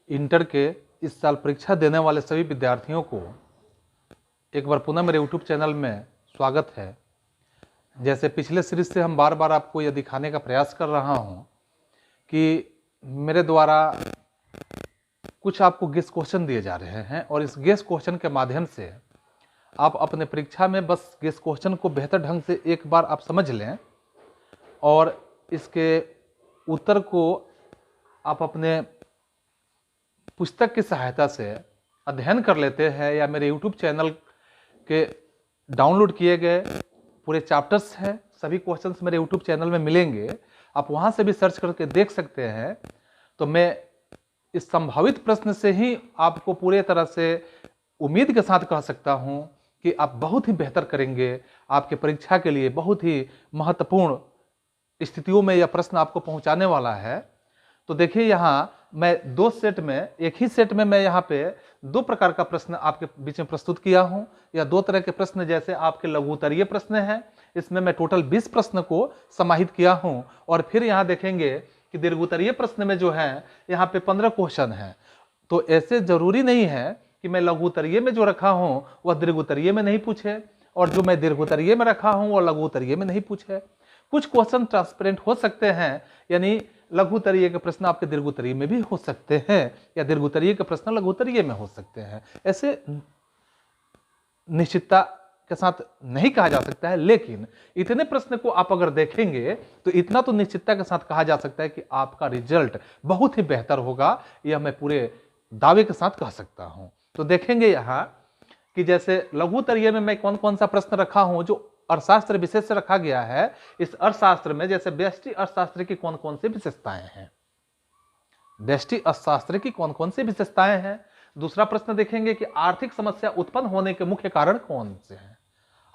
Inter के इस साल परीक्षा देने वाले सभी विद्यार्थियों को एक बार पुनः मेरे यूट्यूब चैनल में स्वागत है। जैसे पिछले सीरीज से हम बार बार आपको यह दिखाने का प्रयास कर रहा हूं कि मेरे द्वारा कुछ आपको गेस क्वेश्चन दिए जा रहे हैं और इस गेस क्वेश्चन के माध्यम से आप अपने परीक्षा में बस गेस क्वेश्चन को बेहतर ढंग से एक बार आप समझ लें और इसके उत्तर को आप अपने पुस्तक की सहायता से अध्ययन कर लेते हैं या मेरे YouTube चैनल के डाउनलोड किए गए पूरे चैप्टर्स हैं, सभी क्वेश्चंस मेरे YouTube चैनल में मिलेंगे, आप वहां से भी सर्च करके देख सकते हैं। तो मैं इस संभावित प्रश्न से ही आपको पूरे तरह से उम्मीद के साथ कह सकता हूं कि आप बहुत ही बेहतर करेंगे। आपके परीक्षा के लिए बहुत ही महत्वपूर्ण स्थितियों में यह प्रश्न आपको पहुंचाने वाला है। तो देखिए यहाँ मैं दो सेट में, एक ही सेट में मैं यहाँ पे दो प्रकार का प्रश्न आपके बीच में प्रस्तुत किया हूँ, या दो तरह के प्रश्न जैसे आपके लघु उत्तरीय प्रश्न हैं, इसमें मैं टोटल 20 प्रश्न को समाहित किया हूँ। और फिर यहाँ देखेंगे कि दीर्घ उत्तरीय प्रश्न में जो है यहाँ पे 15 क्वेश्चन हैं। तो ऐसे जरूरी नहीं है कि मैं लघु उत्तरीय में जो रखा हूँ वह दीर्घ उत्तरीय में नहीं पूछे और जो मैं दीर्घ उत्तरीय में रखा हूँ वह लघु उत्तरीय में नहीं पूछे। कुछ क्वेश्चन ट्रांसपेरेंट हो सकते हैं, यानी लघु उत्तरीय के प्रश्न आपके दीर्घ उत्तरीय में भी हो सकते हैं या दीर्घ उत्तरीय के प्रश्न लघु उत्तरीय में हो सकते हैं। ऐसे निश्चितता के साथ नहीं कहा जा सकता है, लेकिन इतने प्रश्न को आप अगर देखेंगे तो इतना तो निश्चितता के साथ कहा जा सकता है कि आपका रिजल्ट बहुत ही बेहतर होगा, यह मैं पूरे दावे के साथ कह सकता हूं। तो देखेंगे यहाँ कि जैसे लघु उत्तरीय में मैं कौन कौन सा प्रश्न रखा हूं जो अर्थशास्त्र विषय से रखा गया है। इस अर्थशास्त्र में जैसे व्यष्टि अर्थशास्त्र की कौन कौन सी विशेषताएं हैं, व्यष्टि अर्थशास्त्र की कौन कौन सी विशेषताएं हैं। दूसरा प्रश्न देखेंगे कि आर्थिक समस्या उत्पन्न होने के मुख्य कारण कौन से हैं।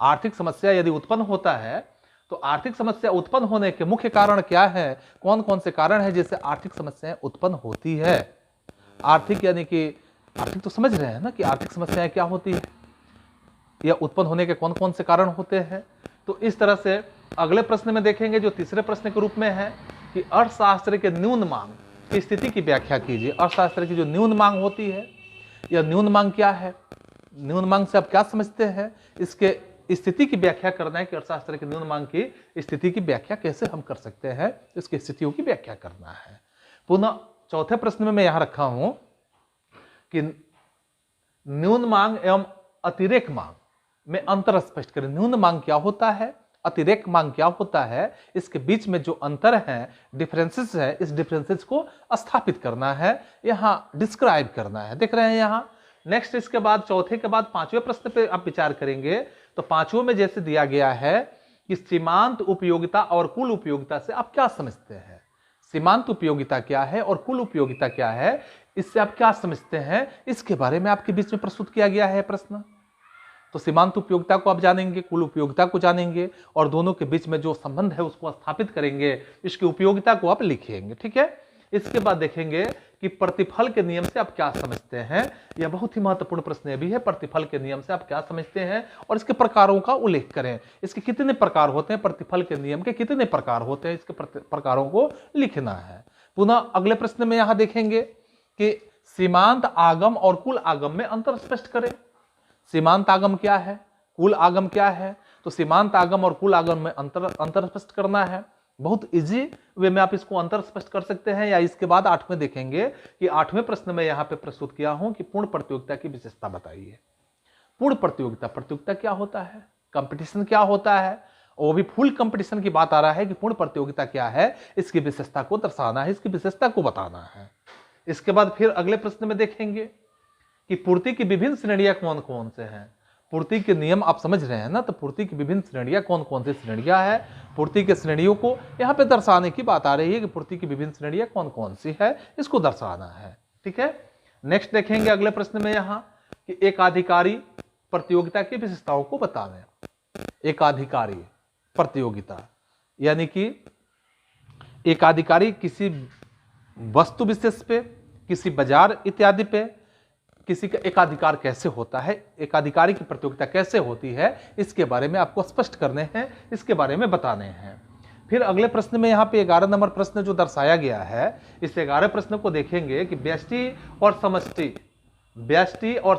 आर्थिक समस्या यदि उत्पन्न होता है तो आर्थिक समस्या उत्पन्न होने के मुख्य कारण क्या है, कौन कौन से कारण है जिससे आर्थिक समस्याएं उत्पन्न होती है। आर्थिक यानी कि आर्थिक तो समझ रहे हैं ना कि आर्थिक समस्याएं क्या होती है या उत्पन्न होने के कौन कौन से कारण होते हैं। तो इस तरह से अगले प्रश्न में देखेंगे जो तीसरे प्रश्न के रूप में है कि अर्थशास्त्र के न्यून मांग की स्थिति की व्याख्या कीजिए। अर्थशास्त्र की जो न्यून मांग होती है, यह न्यून मांग क्या है, न्यून मांग से आप क्या समझते हैं, इसके स्थिति की व्याख्या करना है कि अर्थशास्त्र की न्यून मांग की स्थिति की व्याख्या कैसे हम कर सकते हैं, इसकी स्थितियों की व्याख्या करना है। पुनः चौथे प्रश्न में मैं यहां रखा हूं कि न्यून मांग एवं अतिरेक मांग में अंतर स्पष्ट करें। न्यून मांग क्या होता है, अतिरेक मांग क्या होता है, इसके बीच में जो अंतर है, डिफरेंसेस है, इस डिफरेंसेस को स्थापित करना है, यहां डिस्क्राइब करना है। देख रहे हैं यहां। नेक्स्ट इसके बाद चौथे के बाद पांचवें प्रश्न पे आप विचार करेंगे। तो पांचवें में जैसे दिया गया है कि सीमांत उपयोगिता और कुल उपयोगिता से आप क्या समझते हैं। सीमांत उपयोगिता क्या है और कुल उपयोगिता क्या है, इससे आप क्या समझते हैं, इसके बारे में आपके बीच में प्रस्तुत किया गया है प्रश्न। तो सीमांत उपयोगिता को आप जानेंगे, कुल उपयोगिता को जानेंगे और दोनों के बीच में जो संबंध है उसको स्थापित करेंगे, इसकी उपयोगिता को आप लिखेंगे। ठीक है। इसके बाद देखेंगे कि प्रतिफल के नियम से आप क्या समझते हैं। यह बहुत ही महत्वपूर्ण प्रश्न भी है। प्रतिफल के नियम से आप क्या समझते हैं और इसके प्रकारों का उल्लेख करें। इसके कितने प्रकार होते हैं, प्रतिफल के नियम के कितने प्रकार होते हैं, इसके प्रकारों को लिखना है। पुनः अगले प्रश्न में यहां देखेंगे कि सीमांत आगम और कुल आगम में अंतर स्पष्ट करें। सीमांत आगम क्या है, कुल आगम क्या है। तो सीमांत आगम और कुल आगम में अंतर स्पष्ट करना है। बहुत इजी वे में आप इसको अंतर स्पष्ट कर सकते हैं। या इसके बाद आठवें देखेंगे कि आठवें प्रश्न में यहां पे प्रस्तुत किया हूं कि पूर्ण प्रतियोगिता की विशेषता बताइए। पूर्ण प्रतियोगिता, प्रतियोगिता क्या होता है, कंपटीशन क्या होता है, वो भी फुल कंपटीशन की बात आ रहा है कि पूर्ण प्रतियोगिता क्या है, इसकी विशेषता को दर्शाना है, इसकी विशेषता को बताना है। इसके बाद फिर अगले प्रश्न में देखेंगे कि पूर्ति की विभिन्न श्रेणियां कौन कौन से हैं। पूर्ति के नियम आप समझ रहे हैं ना, तो पूर्ति की विभिन्न श्रेणियां कौन कौन सी श्रेणियां हैं। पूर्ति के श्रेणियों को यहाँ पे दर्शाने की बात आ रही है कि पूर्ति की विभिन्न श्रेणियां कौन कौन सी है, इसको दर्शाना है। ठीक है। नेक्स्ट देखेंगे अगले प्रश्न में यहाँ कि एकाधिकारी प्रतियोगिता की विशेषताओं को बताने। एकाधिकारी प्रतियोगिता यानी कि एकाधिकारी किसी वस्तु विशेष पे, किसी बाजार इत्यादि पे किसी का एकाधिकार कैसे होता है, एकाधिकारी की प्रतियोगिता कैसे होती है, इसके बारे में आपको स्पष्ट करने हैं, इसके बारे में बताने हैं। फिर अगले प्रश्न में यहाँ पे 11 नंबर प्रश्न जो दर्शाया गया है, इस 11 प्रश्न को देखेंगे कि व्यष्टि और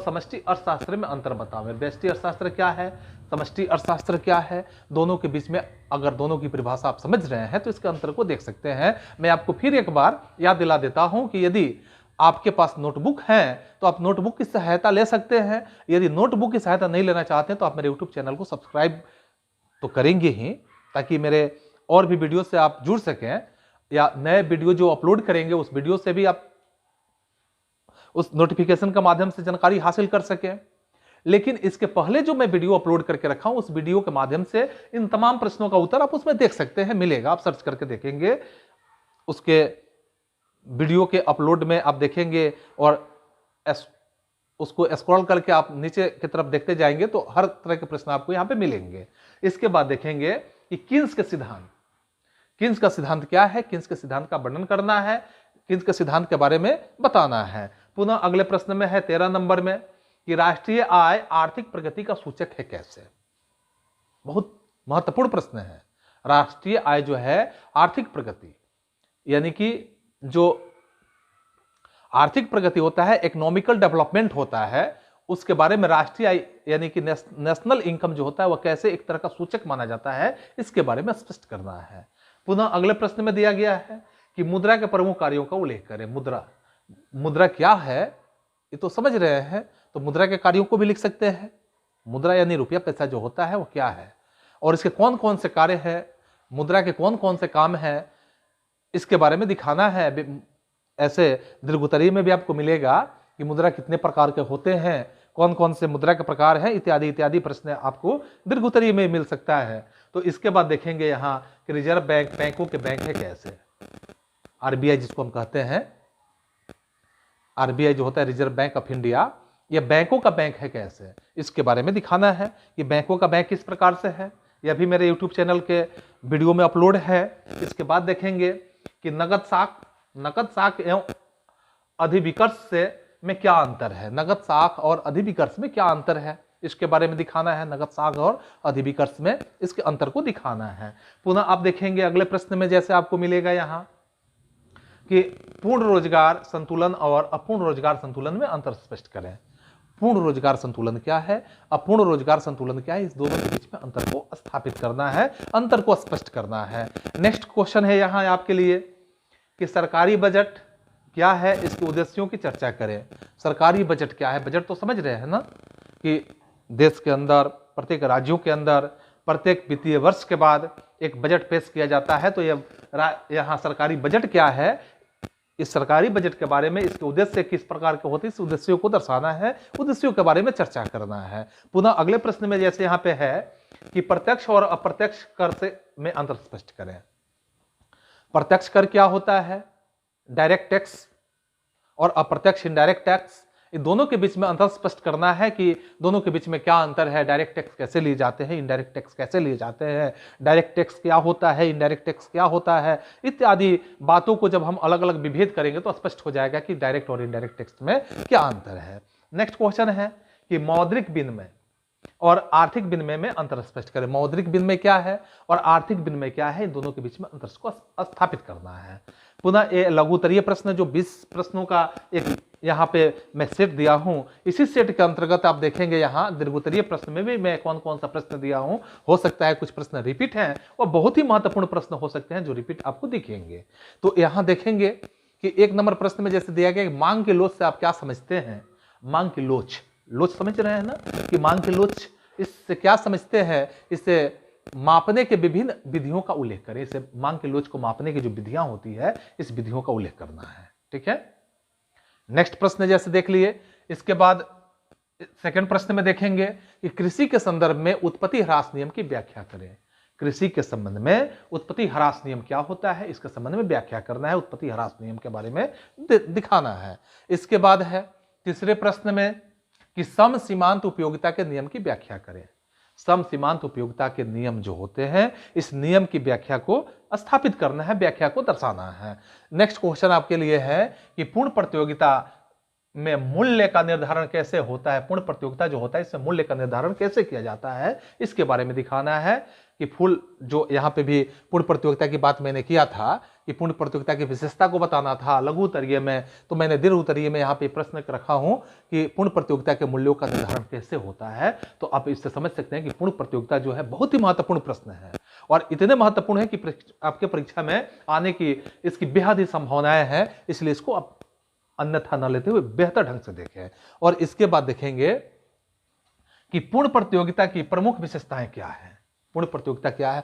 समष्टि अर्थशास्त्र में अंतर बताओ। व्यष्टि अर्थशास्त्र क्या है, समष्टि अर्थशास्त्र क्या है, दोनों के बीच में अगर दोनों की परिभाषा आप समझ रहे हैं तो इसके अंतर को देख सकते हैं। मैं आपको फिर एक बार याद दिला देता हूं कि यदि आपके पास नोटबुक है तो आप नोटबुक की सहायता ले सकते हैं। यदि नोटबुक की सहायता नहीं लेना चाहते हैं तो आप मेरे यूट्यूब चैनल को सब्सक्राइब तो करेंगे ही, ताकि मेरे और भी वीडियो से आप जुड़ सकें, या नए वीडियो जो अपलोड करेंगे उस वीडियो से भी आप उस नोटिफिकेशन का माध्यम से जानकारी हासिल कर सकें। लेकिन इसके पहले जो मैं वीडियो अपलोड करके रखा हूं उस वीडियो के माध्यम से इन तमाम प्रश्नों का उत्तर आप उसमें देख सकते हैं, मिलेगा। आप सर्च करके देखेंगे, उसके वीडियो के अपलोड में आप देखेंगे और उसको स्क्रॉल करके आप नीचे की तरफ देखते जाएंगे तो हर तरह के प्रश्न आपको यहां पे मिलेंगे। इसके बाद देखेंगे कि किन्स के सिद्धांत, किन्स का सिद्धांत क्या है, किन्स के सिद्धांत का वर्णन करना है, किन्स के सिद्धांत के बारे में बताना है। पुनः अगले प्रश्न में है 13 नंबर में कि राष्ट्रीय आय आर्थिक प्रगति का सूचक है कैसे। बहुत महत्वपूर्ण प्रश्न है। राष्ट्रीय आय जो है आर्थिक प्रगति, यानी कि जो आर्थिक प्रगति होता है, इकोनॉमिकल डेवलपमेंट होता है, उसके बारे में राष्ट्रीय आय यानी कि नेशनल इनकम जो होता है वह कैसे एक तरह का सूचक माना जाता है, इसके बारे में स्पष्ट करना है। पुनः अगले प्रश्न में दिया गया है कि मुद्रा के प्रमुख कार्यों का उल्लेख करें। मुद्रा क्या है ये तो समझ रहे हैं, तो मुद्रा के कार्यों को भी लिख सकते हैं। मुद्रा यानी रुपया पैसा जो होता है वो क्या है और इसके कौन कौन से कार्य है, मुद्रा के कौन कौन से काम है, इसके बारे में दिखाना है। ऐसे दीर्घोत्तरीय में भी आपको मिलेगा कि मुद्रा कितने प्रकार के होते हैं, कौन कौन से मुद्रा के प्रकार हैं, इत्यादि इत्यादि प्रश्न आपको दीर्घोत्तरीय में मिल सकता है। तो इसके बाद देखेंगे यहाँ कि रिजर्व बैंक बैंकों के बैंक है कैसे, आरबीआई जिसको हम कहते हैं, आरबीआई जो होता है रिजर्व बैंक ऑफ इंडिया, यह बैंकों का बैंक है कैसे, इसके बारे में दिखाना है कि बैंकों का बैंक किस प्रकार से है। यह भी मेरे यूट्यूब चैनल के वीडियो में अपलोड है। इसके बाद देखेंगे कि नगद साख एवं अधिविकर्ष से में क्या अंतर है, नगद साख और अधिविकर्ष में क्या अंतर है, इसके बारे में दिखाना है। नगद साख और अधिविकर्ष में इसके अंतर को दिखाना है। पुनः आप देखेंगे अगले प्रश्न में जैसे आपको मिलेगा यहाँ कि पूर्ण रोजगार संतुलन और अपूर्ण रोजगार संतुलन में अंतर स्पष्ट करें। पूर्ण रोजगार संतुलन क्या है, अपूर्ण रोजगार संतुलन क्या है, इस दोनों के बीच में अंतर को स्थापित करना है, अंतर को स्पष्ट करना है। नेक्स्ट क्वेश्चन है यहाँ आपके लिए कि सरकारी बजट क्या है, इसके उद्देश्यों की चर्चा करें। सरकारी बजट क्या है, बजट तो समझ रहे हैं ना कि देश के अंदर प्रत्येक राज्यों के अंदर प्रत्येक वित्तीय वर्ष के बाद एक बजट पेश किया जाता है। तो यहाँ सरकारी बजट क्या है, इस सरकारी बजट के बारे में, इसके उद्देश्य किस प्रकार के होते हैं, इस उद्देश्यों को दर्शाना है, उद्देश्यों के बारे में चर्चा करना है। पुनः अगले प्रश्न में जैसे यहाँ पे है कि प्रत्यक्ष और अप्रत्यक्ष कर से में अंतर स्पष्ट करें। प्रत्यक्ष कर क्या होता है, डायरेक्ट टैक्स, और अप्रत्यक्ष इनडायरेक्ट टैक्स, इन दोनों के बीच में अंतर स्पष्ट करना है कि दोनों के बीच में क्या अंतर है, डायरेक्ट टैक्स कैसे लिए जाते हैं, इनडायरेक्ट टैक्स कैसे लिए जाते हैं, डायरेक्ट टैक्स क्या होता है, इनडायरेक्ट टैक्स क्या होता है, इत्यादि बातों को जब हम अलग अलग विभेद करेंगे तो स्पष्ट हो जाएगा कि डायरेक्ट और इनडायरेक्ट टैक्स में क्या अंतर है। नेक्स्ट क्वेश्चन है कि मौद्रिक विनिमय और आर्थिक विनिमय में अंतर स्पष्ट करें। मौद्रिक विनिमय क्या है और आर्थिक विनिमय क्या है, इन दोनों के बीच में अंतर को स्थापित करना है। पुनः ये लघुत्तरीय प्रश्न जो 20 प्रश्नों का एक यहाँ पे मैं सेट दिया हूं, इसी सेट के अंतर्गत आप देखेंगे यहाँ दीर्घोत्तरीय प्रश्न में भी मैं कौन कौन सा प्रश्न दिया हूं। हो सकता है कुछ प्रश्न रिपीट हैं और बहुत ही महत्वपूर्ण प्रश्न हो सकते हैं जो रिपीट आपको दिखेंगे। तो यहाँ देखेंगे कि 1 नंबर प्रश्न में जैसे दिया गया मांग के लोच से आप क्या समझते हैं। मांग की लोच समझ रहे हैं ना कि मांग की लोच, इससे क्या समझते हैं, इससे मापने के विभिन्न विधियों का उल्लेख करें। इसे मांग के लोच को मापने की जो विधियां होती है इस विधियों का उल्लेख करना है। ठीक है, नेक्स्ट प्रश्न जैसे देख लिए। इसके बाद सेकंड प्रश्न में देखेंगे कि कृषि के संदर्भ में उत्पत्ति ह्रास नियम की व्याख्या करें। कृषि के संबंध में उत्पत्ति ह्रास नियम क्या होता है, इसके संबंध में व्याख्या करना है, उत्पत्ति ह्रास नियम के बारे में दिखाना है। इसके बाद है तीसरे प्रश्न में कि सम सीमांत उपयोगिता के नियम की व्याख्या करें। सम सीमांत उपयोगिता के नियम जो होते हैं इस नियम की व्याख्या को स्थापित करना है, व्याख्या को दर्शाना है। नेक्स्ट क्वेश्चन आपके लिए है कि पूर्ण प्रतियोगिता में मूल्य का निर्धारण कैसे होता है, पूर्ण प्रतियोगिता जो होता है इसमें मूल्य का निर्धारण कैसे किया जाता है, इसके बारे में दिखाना है। कि फुल जो यहाँ पे भी पूर्ण प्रतियोगिता की बात मैंने किया था कि पूर्ण प्रतियोगिता की विशेषता को बताना था लघु उत्तरीय में, तो मैंने दीर्घ उत्तरीय में यहाँ पे प्रश्न रखा हूं कि पूर्ण प्रतियोगिता के मूल्यों का निर्धारण कैसे होता है। तो आप इससे समझ सकते हैं कि पूर्ण प्रतियोगिता जो है बहुत ही महत्वपूर्ण प्रश्न है और इतने महत्वपूर्ण है कि आपके परीक्षा में आने की इसकी बेहद ही संभावनाएं हैं, इसलिए इसको आप अन्यथा न लेते हुए बेहतर ढंग से देखें। और इसके बाद देखेंगे कि पूर्ण प्रतियोगिता की प्रमुख विशेषताएं क्या है। पूर्ण प्रतियोगिता क्या है,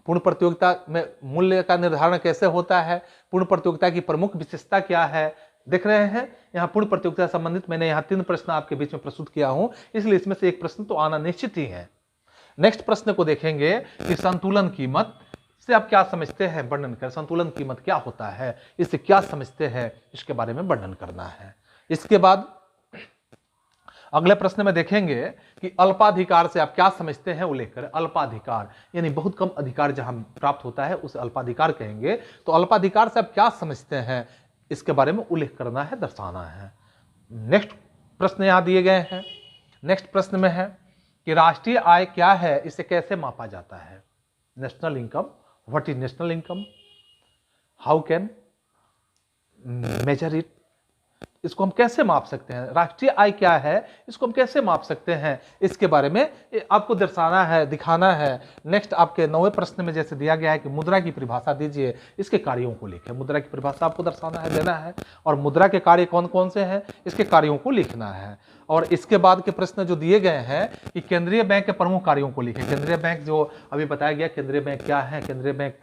पूर्ण प्रतियोगिता में मूल्य का निर्धारण कैसे होता है, पूर्ण प्रतियोगिता की प्रमुख विशेषता क्या है, देख रहे हैं। यहां पूर्ण प्रतियोगिता से संबंधित मैंने यहां 3 प्रश्न आपके बीच में प्रस्तुत किया हूं, इसलिए इसमें से एक प्रश्न तो आना निश्चित ही है। नेक्स्ट प्रश्न को देखेंगे कि संतुलन कीमत से आप क्या समझते हैं, वर्णन कर। संतुलन कीमत क्या होता है, इससे क्या समझते हैं, इसके बारे में वर्णन करना है। इसके बाद अगले प्रश्न में देखेंगे कि अल्पाधिकार से आप क्या समझते हैं, उल्लेख करें। अल्पाधिकार यानी बहुत कम अधिकार जहां प्राप्त होता है उसे अल्पाधिकार कहेंगे। तो अल्पाधिकार से आप क्या समझते हैं, इसके बारे में उल्लेख करना है, दर्शाना है। नेक्स्ट प्रश्न यहां दिए गए हैं। नेक्स्ट प्रश्न में है कि राष्ट्रीय आय क्या है, इसे कैसे मापा जाता है। National income, what is national income, how can measure it, इसको हम कैसे माप सकते हैं। राष्ट्रीय आय क्या है, इसको हम कैसे माप सकते हैं, इसके बारे में आपको दर्शाना है, दिखाना है। नेक्स्ट आपके 9वें प्रश्न में जैसे दिया गया है कि मुद्रा की परिभाषा दीजिए, इसके कार्यों को लिखें। मुद्रा की परिभाषा आपको दर्शाना है, देना है, और मुद्रा के कार्य कौन कौन से हैं, इसके कार्यों को लिखना है। और इसके बाद के प्रश्न जो दिए गए हैं कि केंद्रीय बैंक के प्रमुख कार्यों को लिखें। केंद्रीय बैंक जो अभी बताया गया, केंद्रीय बैंक क्या है, केंद्रीय बैंक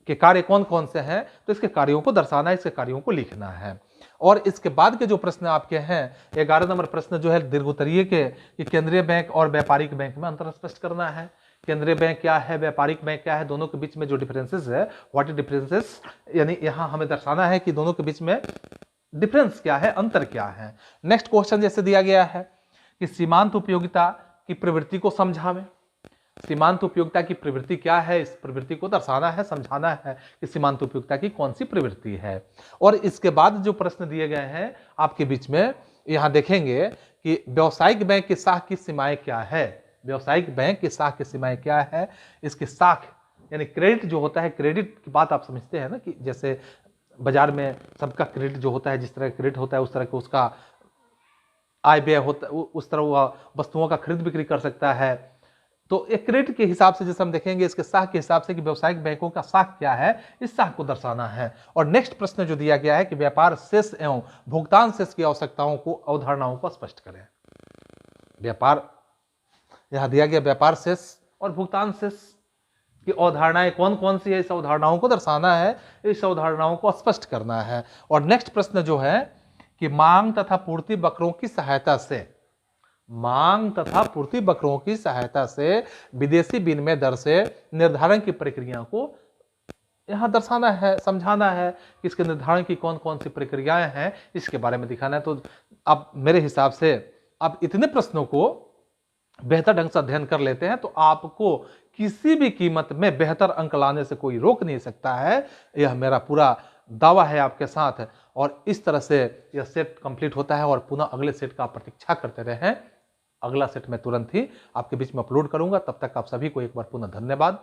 के कार्य कौन कौन से हैं, तो इसके कार्यों को दर्शाना है, इसके कार्यों को लिखना है। और इसके बाद के जो प्रश्न आपके हैं, 11 नंबर प्रश्न जो है दीर्घ उत्तरीय के, कि केंद्रीय बैंक और व्यापारिक बैंक में अंतर स्पष्ट करना है। केंद्रीय बैंक क्या है, व्यापारिक बैंक क्या है, दोनों के बीच में जो डिफरेंसेस है, व्हाट इज डिफरेंसेस, यानी यहां हमें दर्शाना है कि दोनों के बीच में डिफरेंस क्या है, अंतर क्या है। नेक्स्ट क्वेश्चन जैसे दिया गया है कि सीमांत उपयोगिता की प्रवृत्ति को समझावें। सीमांत उपयोगिता की प्रवृत्ति क्या है, इस प्रवृत्ति को दर्शाना है, समझाना है कि सीमांत उपयोगिता की कौन सी प्रवृत्ति है। और इसके बाद जो प्रश्न दिए गए हैं आपके बीच में, यहां देखेंगे कि व्यावसायिक बैंक की शाख की सीमाएं क्या है। व्यावसायिक बैंक की शाख की सीमाएं क्या है, इसकी शाख यानी क्रेडिट जो होता है, क्रेडिट की बात आप समझते हैं ना, कि जैसे बाजार में सबका क्रेडिट जो होता है, जिस तरह क्रेडिट होता है उस तरह का उसका आय व्यय होता है, उस तरह वह वस्तुओं का खरीद बिक्री कर सकता है। तो एक क्रेडिट के हिसाब से जैसे हम देखेंगे, इसके शाख के हिसाब से कि व्यावसायिक बैंकों का शाख क्या है, इस शाख को दर्शाना है। और नेक्स्ट प्रश्न जो दिया गया है कि व्यापार शेष एवं भुगतान शेष की आवश्यकताओं को, अवधारणाओं को स्पष्ट करें। व्यापार यहां दिया गया, व्यापार शेष और भुगतान शेष की अवधारणाएं कौन कौन सी है, इस अवधारणाओं को दर्शाना है, इस अवधारणाओं को स्पष्ट करना है। और नेक्स्ट प्रश्न जो है कि मांग तथा पूर्ति वक्रों की सहायता से, मांग तथा पूर्ति वक्रों की सहायता से विदेशी विनिमय दर से निर्धारण की प्रक्रिया को यहां दर्शाना है, समझाना है कि इसके निर्धारण की कौन कौन सी प्रक्रियाएं हैं, इसके बारे में दिखाना है। तो अब मेरे हिसाब से आप इतने प्रश्नों को बेहतर ढंग से अध्ययन कर लेते हैं तो आपको किसी भी कीमत में बेहतर अंक लाने से कोई रोक नहीं सकता है। यह मेरा पूरा दावा है आपके साथ। और इस तरह से यह सेट कंप्लीट होता है और पुनः अगले सेट का प्रतीक्षा करते रहें। अगला सेट मैं तुरंत ही आपके बीच में अपलोड करूंगा। तब तक आप सभी को एक बार पुनः धन्यवाद।